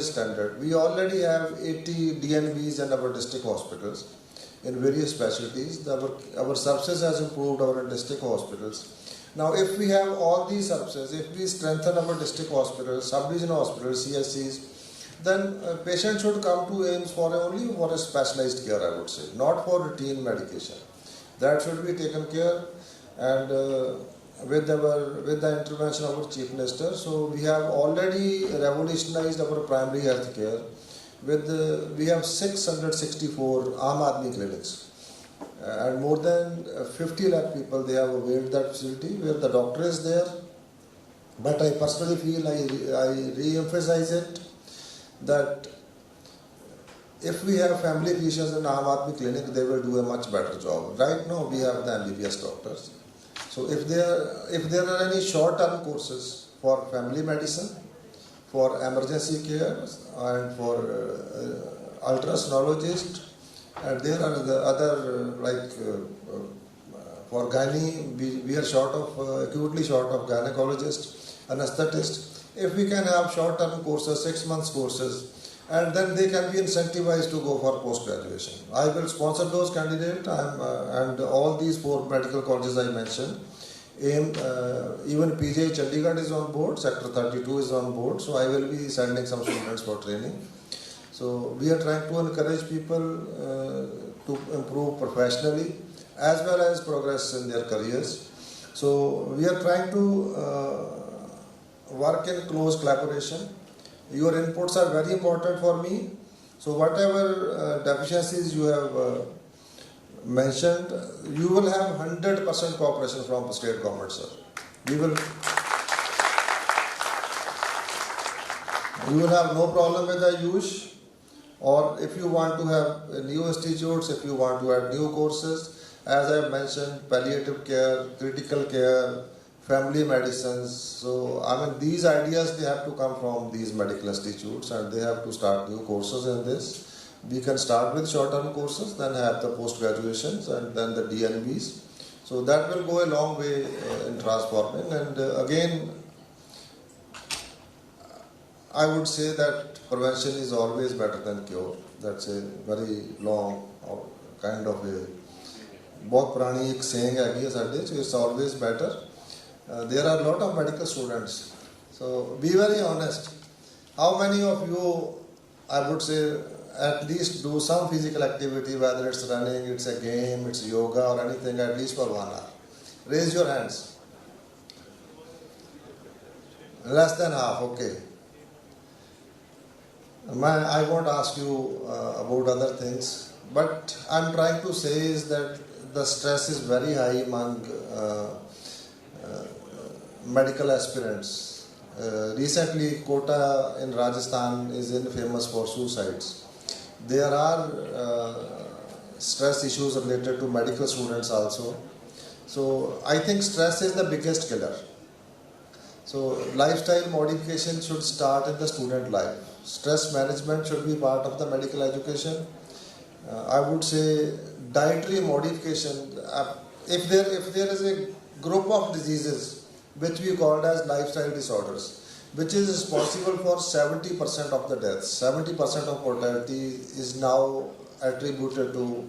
standard. We already have 80 DNBs in our district hospitals in various specialties. Our services has improved our district hospitals. Now, if we have all these services, if we strengthen our district hospitals, sub-regional hospitals, CSCs, then patients should come to AIIMS only for a specialized care, I would say, not for routine medication. That should be taken care, and with the intervention of our Chief Minister. So we have already revolutionized our primary health care. We have 664 Aam Aadmi clinics, and more than 50 lakh people they have availed that facility where the doctor is there. But I personally feel, I re-emphasize it, that if we have family physicians in Aam Aadmi clinic, they will do a much better job. Right now we have the MBBS doctors. So if there are any short-term courses for family medicine, for emergency care, and for ultrasonologist, and there are the other for gynae, we are acutely short of gynecologist, anesthetist. If we can have short-term courses, 6 months courses, and then they can be incentivized to go for post-graduation. I will sponsor those candidates, and all these 4 medical colleges I mentioned. Even PJ Chandigarh is on board, Sector 32 is on board, so I will be sending some students for training. So we are trying to encourage people to improve professionally as well as progress in their careers. So we are trying to work in close collaboration. Your inputs are very important for me. So whatever deficiencies you have mentioned, you will have 100% cooperation from the state government, sir. You will have no problem with the AIIMS, or if you want to have new institutes, if you want to add new courses, as I have mentioned, palliative care, critical care, family medicines. So, these ideas, they have to come from these medical institutes, and they have to start new courses in this. We can start with short-term courses, then have the post-graduations, and then the DNBs. So that will go a long way in transforming. And again, I would say that prevention is always better than cure. That's a very long kind of a बहुत पुरानी एक saying है साढ़े, so it's always better. There are a lot of medical students. So be very honest. How many of you, I would say, at least do some physical activity, whether it's running, it's a game, it's yoga or anything, at least for 1 hour? Raise your hands. Less than half, okay. I won't ask you about other things, but I'm trying to say is that the stress is very high among medical aspirants. Recently, Kota in Rajasthan is infamous for suicides. There are stress issues related to medical students also. So I think stress is the biggest killer. So lifestyle modification should start in the student life. Stress management should be part of the medical education. I would say dietary modification. If there is a group of diseases which we call as lifestyle disorders, which is responsible for 70% of the deaths. 70% of mortality is now attributed to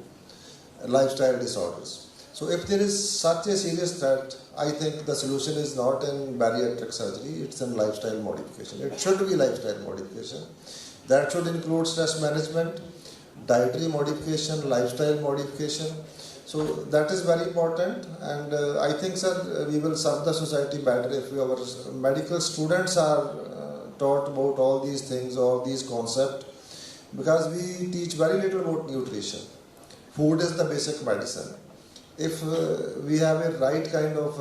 lifestyle disorders. So if there is such a serious threat, I think the solution is not in bariatric surgery, it's in lifestyle modification. It should be lifestyle modification. That should include stress management, dietary modification, lifestyle modification. So that is very important, and I think, sir, we will serve the society better if our medical students are taught about all these things, all these concepts, because we teach very little about nutrition. Food is the basic medicine. If we have a right kind of...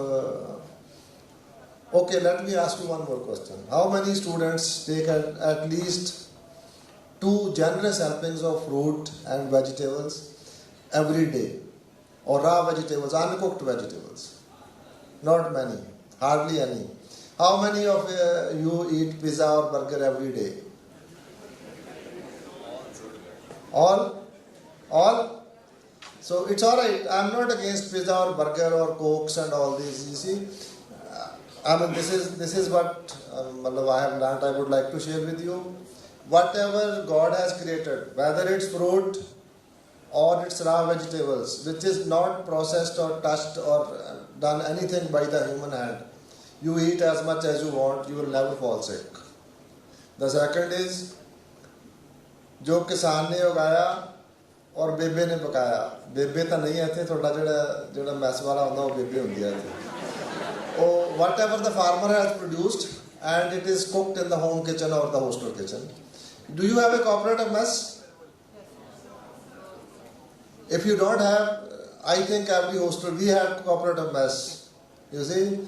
Okay, let me ask you one more question. How many students take at least 2 generous helpings of fruit and vegetables every day? Or raw vegetables, uncooked vegetables? Not many, hardly any. How many of you eat pizza or burger every day? All? So it's alright. I'm not against pizza or burger or cokes and all these. You see, this is what I have learned. I would like to share with you. whatever God has created, whether it's fruit or it's raw vegetables, which is not processed or touched or done anything by the human hand, you eat as much as you want, you will never fall sick. The second is, जो किसान ने उगाया और बेबे ने पकाया, बेबे तो नहीं है थे, थोड़ा जोड़ा मैस वाला होता वो बेबे होती है थे. Or whatever the farmer has produced and it is cooked in the home kitchen or the hostel kitchen. Do you have a cooperative mess? If you don't have, I think every hostel we have cooperative mess. You see,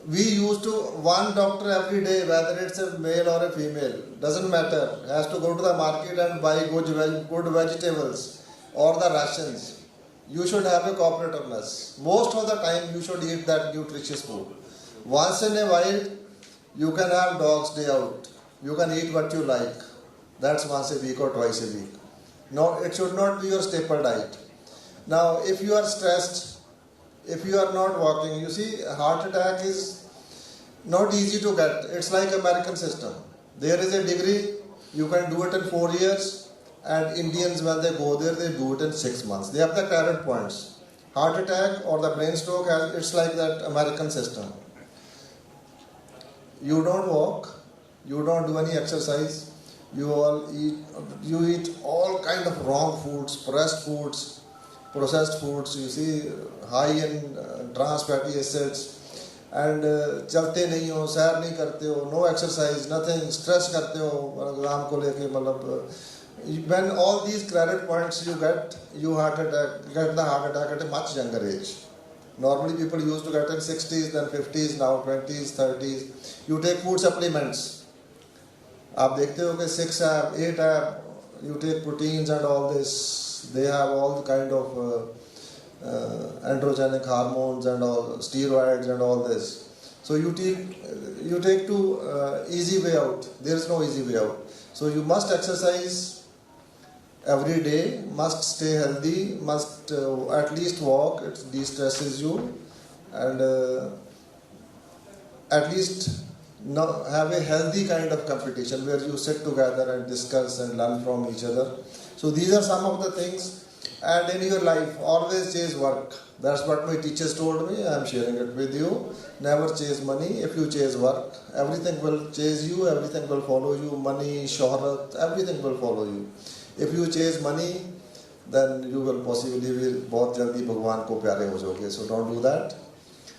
we used to one doctor every day, whether it's a male or a female, doesn't matter, has to go to the market and buy good vegetables or the rations. You should have a cooperative mess. Most of the time you should eat that nutritious food. Once in a while you can have dogs day out. You can eat what you like. That's once a week or twice a week. No, it should not be your staple diet. Now, if you are stressed, if you are not walking, you see, heart attack is not easy to get. It's like American system. There is a degree, you can do it in 4 years, and Indians, when they go there, they do it in 6 months. They have the current points. Heart attack or the brain stroke, it's like that American system. You don't walk, you don't do any exercise, you eat all kind of wrong foods, processed foods, you see, high in trans fatty acids, and chalte nahi ho, sair nahi karte ho, no exercise, nothing, stress karte ho, exam ko leke, when all these credit points you get the heart attack at a much younger age. Normally people used to get in 60s, then 50s, now 20s, 30s. You take food supplements. आप देखते हो कि 6 है, 8 है, you take proteins and all this. They have all kind of androgenic hormones and all, steroids and all this. So you take to easy way out. There is no easy way out. So you must exercise every day, must stay healthy, must at least walk, it de-stresses you, and at least have a healthy kind of competition where you sit together and discuss and learn from each other. So these are some of the things. And in your life, always chase work. That's what my teachers told me. I am sharing it with you. Never chase money. If you chase work, everything will chase you, everything will follow you. Money, shohrat, everything will follow you. If you chase money, then you will possibly be बहुत जल्दी भगवान को प्यारे हो जाओगे. So don't do that.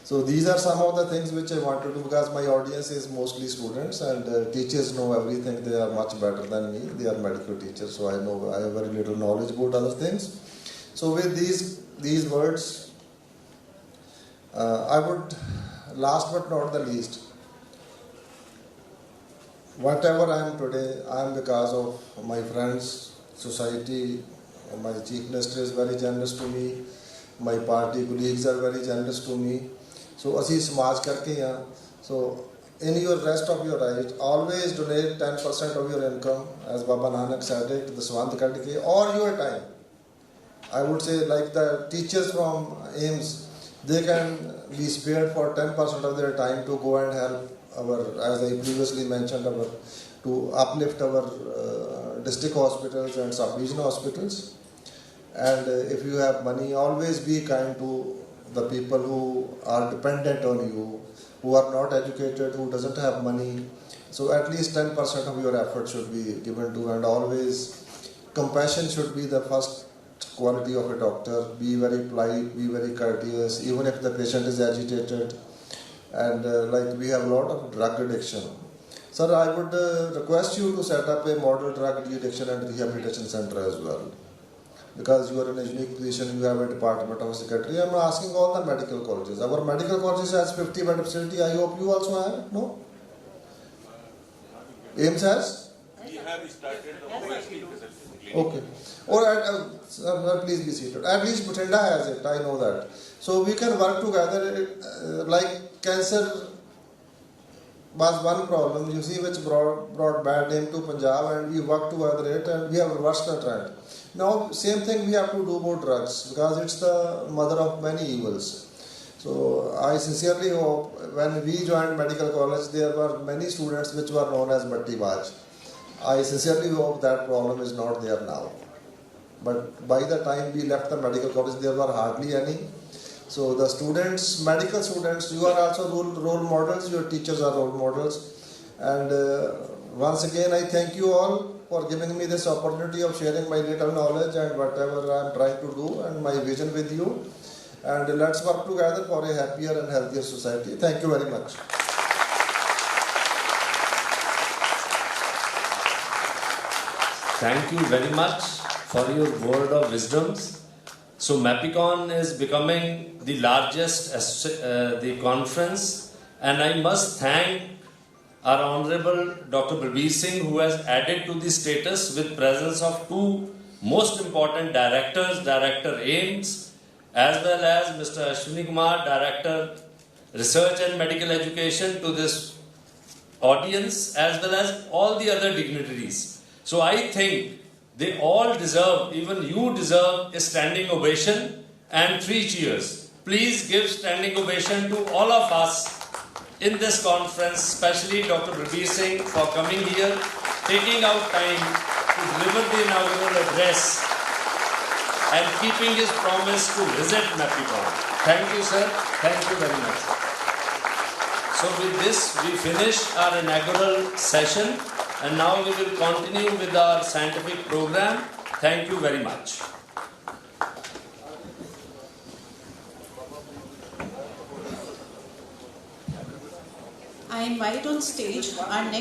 So these are some of the things which I want to do, because my audience is mostly students and teachers know everything. They are much better than me. They are medical teachers, so I have very little knowledge about other things. So with these words, I would, last but not the least, whatever I am today, I am because of my friends, society. My chief minister is very generous to me. My party colleagues are very generous to me. So ਅਸੀਂ ਸਮਾਜ ਕਰਕੇ ਹਾਂ. So in your rest of your life, always donate 10% of your income, as Baba Nanak said it, the Swant Kadke, or your time. I would say, like the teachers from AIIMS, they can be spared for 10% of their time to go and help our, as I previously mentioned, to uplift our district hospitals and sub-regional hospitals. And if you have money, always be kind to the people who are dependent on you, who are not educated, who doesn't have money. So at least 10% of your effort should be given to, and always compassion should be the first quality of a doctor. Be very polite, be very courteous, even if the patient is agitated. And like we have a lot of drug addiction. Sir, I would request you to set up a model drug addiction and rehabilitation center as well. Because you are in a unique position, you have a department of secretary. I am asking all the medical colleges. Our medical colleges has 50 bed facility. I hope you also have. No? AIIMS has? We have started the OST facility. Okay. Or please be seated. At least Bathinda has it. I know that. So we can work together. Like cancer was one problem, you see, which brought bad name to Punjab, and we worked together it, and we have reversed the trend. Now, same thing we have to do about drugs, because it's the mother of many evils. So, I sincerely hope, when we joined medical college, there were many students which were known as Batti Baj. I sincerely hope that problem is not there now. But by the time we left the medical college, there were hardly any. So the students, medical students, you are also role models, your teachers are role models. And once again, I thank you all for giving me this opportunity of sharing my little knowledge and whatever I am trying to do and my vision with you. And let's work together for a happier and healthier society. Thank you very much. Thank you very much for your word of wisdoms. So MAPICON is becoming the largest the conference, and I must thank our Honorable Dr. Balbir Singh, who has added to the status with presence of two most important directors, Director AIIMS, as well as Mr. Ashwini Kumar, Director Research and Medical Education, to this audience, as well as all the other dignitaries. So I think they all deserve, even you deserve, a standing ovation and 3 cheers. Please give standing ovation to all of us in this conference, especially Dr. Balbir Singh for coming here, taking out time to deliver the inaugural address and keeping his promise to visit MAPICON. Thank you, sir. Thank you very much. So with this, we finish our inaugural session, and now we will continue with our scientific program. Thank you very much. I invite on stage our next